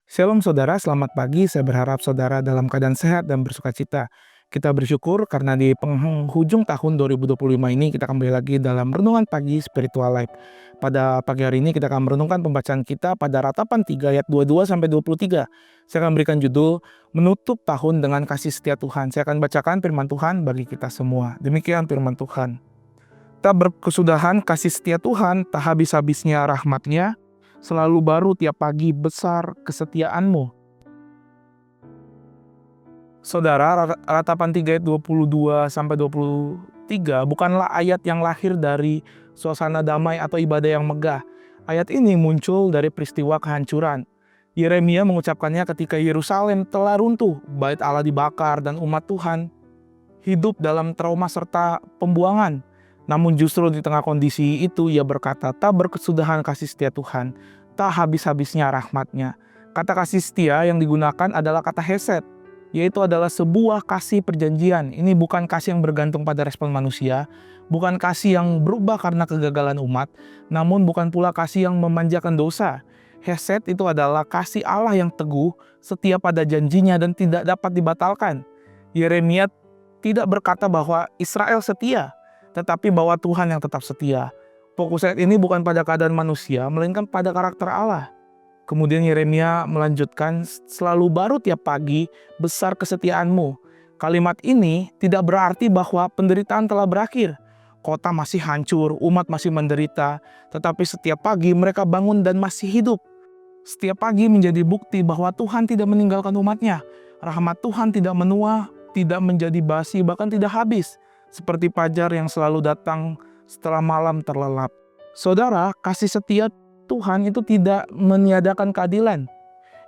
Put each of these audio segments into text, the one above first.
Shalom saudara, selamat pagi. Saya berharap saudara dalam keadaan sehat dan bersukacita. Kita bersyukur karena di penghujung tahun 2025 ini kita kembali lagi dalam renungan pagi Spiritual Life. Pada pagi hari ini kita akan merenungkan pembacaan kita pada Ratapan 3 ayat 22 sampai 23. Saya akan berikan judul Menutup Tahun dengan Kasih Setia Tuhan. Saya akan bacakan firman Tuhan bagi kita semua. Demikian firman Tuhan. Tak berkesudahan kasih setia Tuhan, tak habis-habisnya rahmat-Nya, selalu baru tiap pagi besar kesetiaanmu. Saudara, Ratapan 3 ayat 22 sampai 23 bukanlah ayat yang lahir dari suasana damai atau ibadah yang megah. Ayat ini muncul dari peristiwa kehancuran. Yeremia mengucapkannya ketika Yerusalem telah runtuh, bait Allah dibakar, dan umat Tuhan hidup dalam trauma serta pembuangan. Namun justru di tengah kondisi itu ia berkata, tak berkesudahan kasih setia Tuhan, tak habis-habisnya rahmat-Nya. Kata kasih setia yang digunakan adalah kata hesed, yaitu adalah sebuah kasih perjanjian. Ini bukan kasih yang bergantung pada respon manusia, bukan kasih yang berubah karena kegagalan umat, namun bukan pula kasih yang memanjakan dosa. Hesed itu adalah kasih Allah yang teguh, setia pada janjinya dan tidak dapat dibatalkan. Yeremia tidak berkata bahwa Israel setia, tetapi bahwa Tuhan yang tetap setia. Fokus ayat ini bukan pada keadaan manusia, melainkan pada karakter Allah. Kemudian Yeremia melanjutkan, selalu baru tiap pagi, besar kesetiaanmu. Kalimat ini tidak berarti bahwa penderitaan telah berakhir. Kota masih hancur, umat masih menderita, tetapi setiap pagi mereka bangun dan masih hidup. Setiap pagi menjadi bukti bahwa Tuhan tidak meninggalkan umatnya. Rahmat Tuhan tidak menua, tidak menjadi basi, bahkan tidak habis. Seperti fajar yang selalu datang setelah malam terlelap. Saudara, kasih setia Tuhan itu tidak meniadakan keadilan.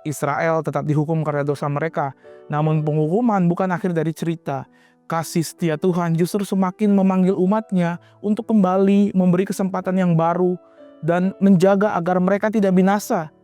Israel tetap dihukum karena dosa mereka. Namun penghukuman bukan akhir dari cerita. Kasih setia Tuhan justru semakin memanggil umatnya untuk kembali memberi kesempatan yang baru dan menjaga agar mereka tidak binasa.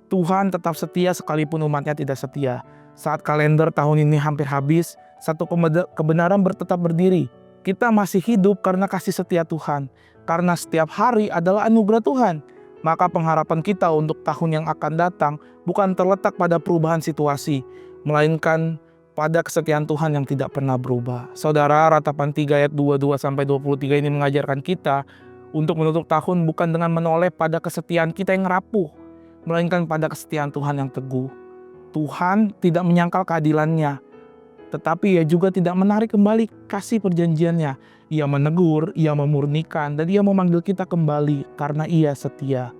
Tuhan tetap setia sekalipun umatnya tidak setia. Saat kalender tahun ini hampir habis, satu kebenaran tetap berdiri. Kita masih hidup karena kasih setia Tuhan. Karena setiap hari adalah anugerah Tuhan. Maka pengharapan kita untuk tahun yang akan datang bukan terletak pada perubahan situasi, melainkan pada kesetiaan Tuhan yang tidak pernah berubah. Saudara, Ratapan 3 ayat 22 sampai 23 ini mengajarkan kita untuk menutup tahun bukan dengan menoleh pada kesetiaan kita yang rapuh, melainkan pada kesetiaan Tuhan yang teguh. Tuhan tidak menyangkal keadilannya, tetapi ia juga tidak menarik kembali kasih perjanjiannya. Ia menegur, ia memurnikan, dan ia memanggil kita kembali karena ia setia.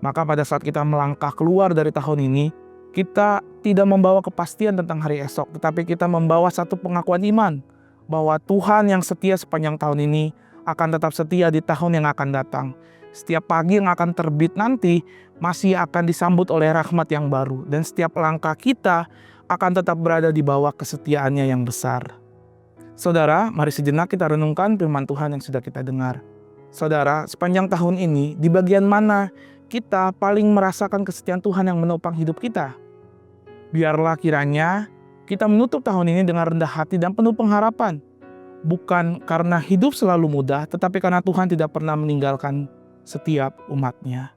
Maka pada saat kita melangkah keluar dari tahun ini, kita tidak membawa kepastian tentang hari esok, tetapi kita membawa satu pengakuan iman bahwa Tuhan yang setia sepanjang tahun ini akan tetap setia di tahun yang akan datang. Setiap pagi yang akan terbit nanti masih akan disambut oleh rahmat yang baru, dan setiap langkah kita akan tetap berada di bawah kesetiaannya yang besar. Saudara, mari sejenak kita renungkan firman Tuhan yang sudah kita dengar. Saudara, sepanjang tahun ini, di bagian mana kita paling merasakan kesetiaan Tuhan yang menopang hidup kita? Biarlah kiranya kita menutup tahun ini dengan rendah hati dan penuh pengharapan. Bukan karena hidup selalu mudah, tetapi karena Tuhan tidak pernah meninggalkan setiap umatnya.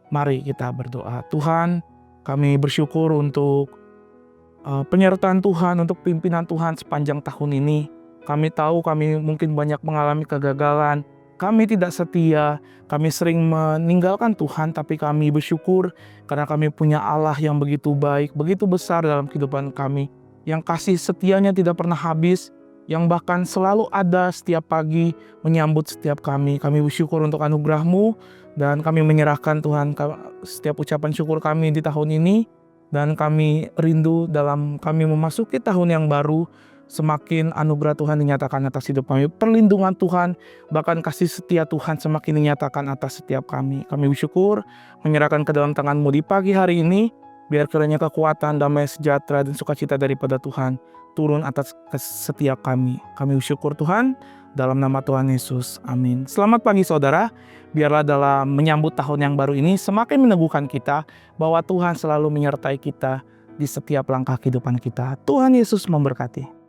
Mari kita berdoa. Tuhan, kami bersyukur untuk penyertaan Tuhan, untuk pimpinan Tuhan sepanjang tahun ini. Kami tahu kami mungkin banyak mengalami kegagalan. Kami tidak setia, kami sering meninggalkan Tuhan, tapi kami bersyukur karena kami punya Allah yang begitu baik, begitu besar dalam kehidupan kami. Yang kasih setianya tidak pernah habis, yang bahkan selalu ada setiap pagi menyambut setiap kami. Kami bersyukur untuk anugerah-Mu, dan kami menyerahkan Tuhan setiap ucapan syukur kami di tahun ini, dan kami rindu dalam kami memasuki tahun yang baru, semakin anugerah Tuhan dinyatakan atas hidup kami, perlindungan Tuhan, bahkan kasih setia Tuhan semakin dinyatakan atas setiap kami. Kami bersyukur, menyerahkan ke dalam tangan-Mu di pagi hari ini, biar kiranya kekuatan, damai sejahtera, dan sukacita daripada Tuhan turun atas setiap kami. Kami bersyukur Tuhan, dalam nama Tuhan Yesus, amin. Selamat pagi saudara, Biarlah dalam menyambut tahun yang baru ini semakin meneguhkan kita bahwa Tuhan selalu menyertai kita di setiap langkah kehidupan kita. Tuhan Yesus memberkati.